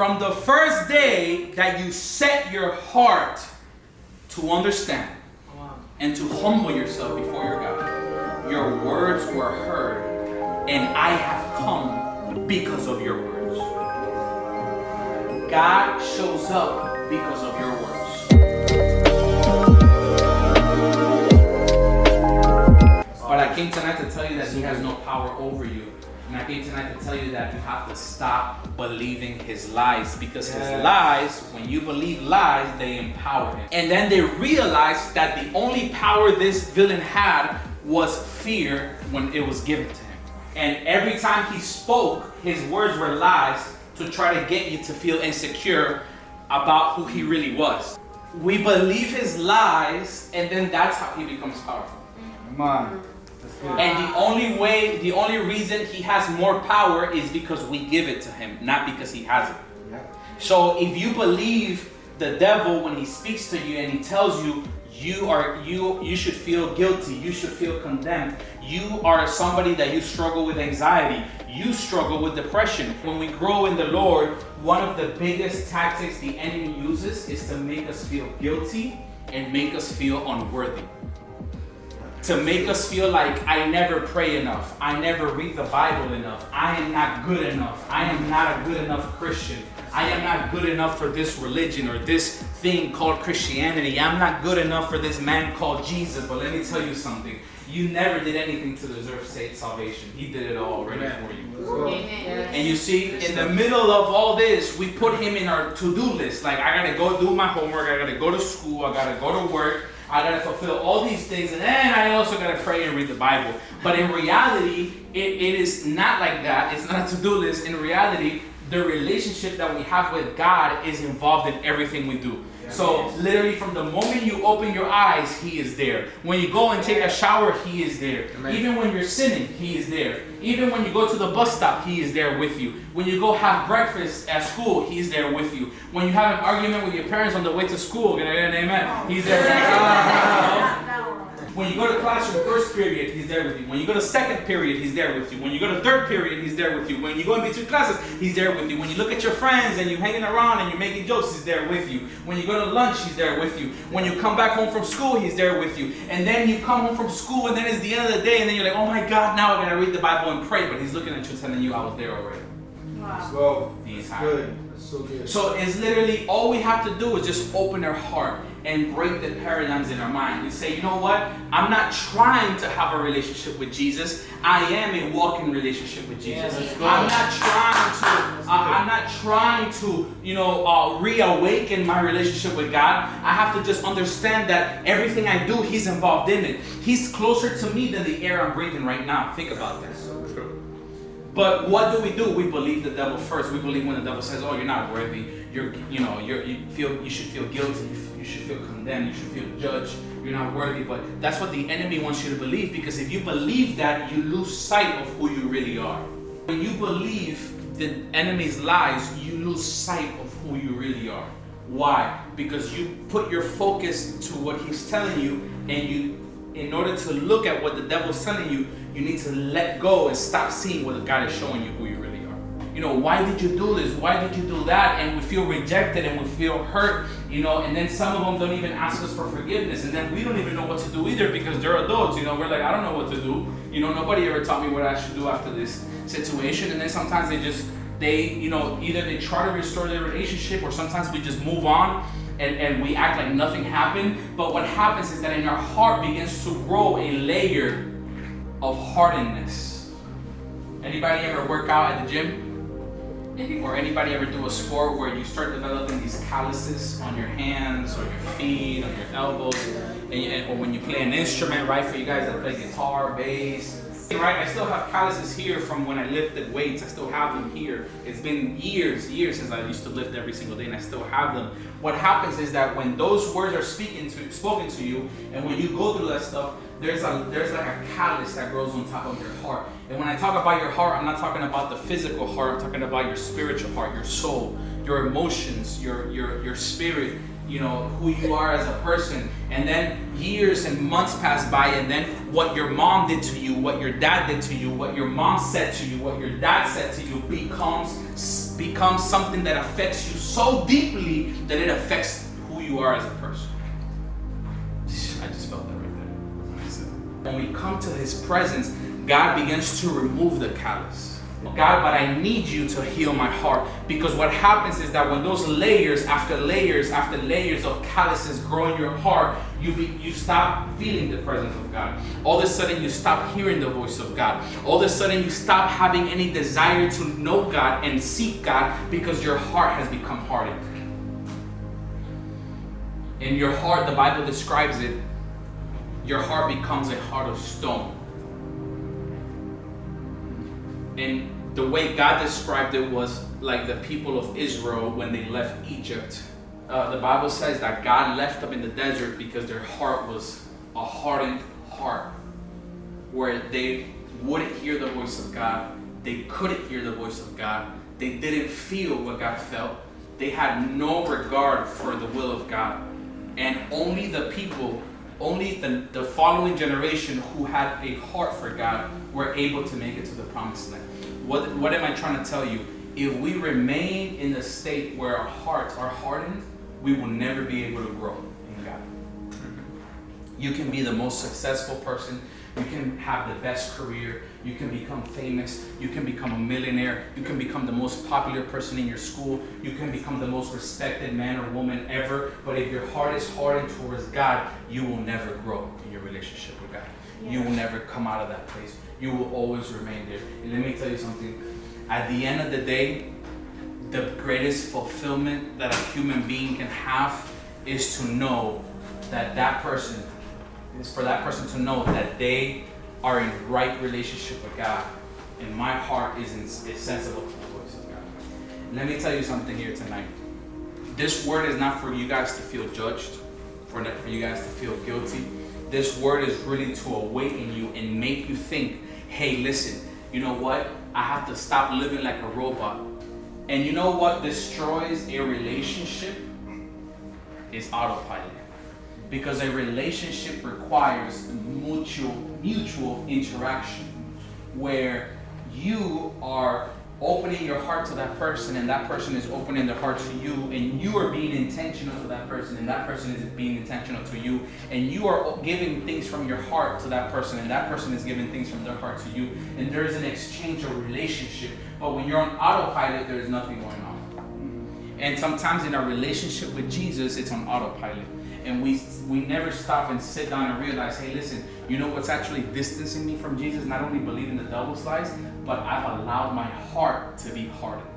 from the first day that you set your heart to understand and to humble yourself before your God, your words were heard, and I have come because of your words. God shows up because of your words. But I came tonight to tell you that He has no power over you. And I came tonight to tell you that you have to stop believing his lies, because his lies, when you believe lies, they empower him. And then they realized that the only power this villain had was fear when it was given to him. And every time he spoke, his words were lies to try to get you to feel insecure about who he really was. We believe his lies, and then that's how he becomes powerful. Come on. And the only reason he has more power is because we give it to him, not because he has it. So if you believe the devil when he speaks to you and he tells you you should feel guilty, you should feel condemned, you are somebody that you struggle with anxiety, you struggle with depression. When we grow in the Lord, one of the biggest tactics the enemy uses is to make us feel guilty and make us feel unworthy. To make us feel like I never pray enough, I never read the Bible enough, I am not good enough, I am not a good enough Christian, I am not good enough for this religion or this thing called Christianity, I'm not good enough for this man called Jesus. But let me tell you something, you never did anything to deserve salvation. He did it all already for you. Amen. And you see, in the middle of all this, we put him in our to-do list. Like, I gotta go do my homework, I gotta go to school, I gotta go to work, I gotta fulfill all these things, and then I also gotta pray and read the Bible. But in reality, it is not like that. It's not a to-do list. In reality, the relationship that we have with God is involved in everything we do. So literally from the moment you open your eyes, He is there. When you go and take a shower, He is there. Even when you're sinning, He is there. Even when you go to the bus stop, He is there with you. When you go have breakfast at school, He's there with you. When you have an argument with your parents on the way to school, can I get an amen? He's there with you. When you go to classroom first period, He's there with you. When you go to second period, He's there with you. When you go to third period, He's there with you. When you go in between classes, He's there with you. When you look at your friends and you're hanging around and you're making jokes, He's there with you. When you go to lunch, He's there with you. When you come back home from school, He's there with you. And then you come home from school and then it's the end of the day and then you're like, oh my God, now I gotta read the Bible and pray. But He's looking at you telling you I was there already. Wow. He's Good. That's so good. So it's literally all we have to do is just open our heart and break the paradigms in our mind and say, you know what? I'm not trying to have a relationship with Jesus. I am a walking relationship with Jesus. I'm not trying to, reawaken my relationship with God. I have to just understand that everything I do, He's involved in it. He's closer to me than the air I'm breathing right now. Think about this. But what do? We believe the devil first. We believe when the devil says, "Oh, you're not worthy. You should feel guilty. You should feel condemned. You should feel judged. You're not worthy." But that's what the enemy wants you to believe, because if you believe that, you lose sight of who you really are. When you believe the enemy's lies, you lose sight of who you really are. Why? Because you put your focus to what he's telling you, and in order to look at what the devil's telling you, you need to let go and stop seeing what God is showing you who you really are. Why did you do this? Why did you do that? And we feel rejected and we feel hurt, and then some of them don't even ask us for forgiveness. And then we don't even know what to do either, because they're adults, we're like, I don't know what to do. Nobody ever taught me what I should do after this situation. And then sometimes either they try to restore their relationship, or sometimes we just move on. And we act like nothing happened. But what happens is that in our heart begins to grow a layer of hardness. Anybody ever work out at the gym? Or anybody ever do a sport where you start developing these calluses on your hands or your feet, on your elbows, or when you play an instrument, right? For you guys that play guitar, bass, right? I still have calluses here from when I lifted weights. I still have them here. It's been years since I used to lift every single day, and I still have them. What happens is that when those words are spoken to you, and when you go through that stuff, there's like a callus that grows on top of your heart. And when I talk about your heart, I'm not talking about the physical heart. I'm talking about your spiritual heart, your soul, your emotions, your spirit. Who you are as a person. And then years and months pass by, and then what your mom did to you, what your dad did to you, what your mom said to you, what your dad said to you becomes becomes something that affects you so deeply that it affects who you are as a person. I just felt that right there. When we come to his presence, God begins to remove the callous. God, but I need you to heal my heart. Because what happens is that when those layers after layers after layers of calluses grow in your heart, you stop feeling the presence of God. All of a sudden you stop hearing the voice of God. All of a sudden you stop having any desire to know God and seek God because your heart has become hardened. In your heart, the Bible describes it, your heart becomes a heart of stone. And the way God described it was like the people of Israel when they left Egypt. The Bible says that God left them in the desert because their heart was a hardened heart, where they wouldn't hear the voice of God. They couldn't hear the voice of God. They didn't feel what God felt. They had no regard for the will of God. And only the people, only the following generation who had a heart for God were able to make it to the promised land. What am I trying to tell you? If we remain in the state where our hearts are hardened, we will never be able to grow in God. You can be the most successful person. You can have the best career. You can become famous. You can become a millionaire. You can become the most popular person in your school. You can become the most respected man or woman ever. But if your heart is hardened towards God, you will never grow in your relationship with God. Yeah. You will never come out of that place. You will always remain there. And let me tell you something. At the end of the day, the greatest fulfillment that a human being can have is to know that that person, is for that person to know that they are in right relationship with God. And my heart is sensible to the voice of God. Let me tell you something here tonight. This word is not for you guys to feel judged, for you guys to feel guilty. This word is really to awaken you and make you think, hey, listen, you know what? I have to stop living like a robot. And you know what destroys a relationship? Is autopilot. Because a relationship requires mutual interaction, where you are opening your heart to that person and that person is opening their heart to you, and you are being intentional to that person and that person is being intentional to you, and you are giving things from your heart to that person and that person is giving things from their heart to you, and there's an exchange of relationship. But when you're on autopilot, there's nothing going on. And sometimes in our relationship with Jesus, it's on autopilot. And we never stop and sit down and realize, hey, listen, you know what's actually distancing me from Jesus? Not only believing the devil's lies, but I've allowed my heart to be hardened.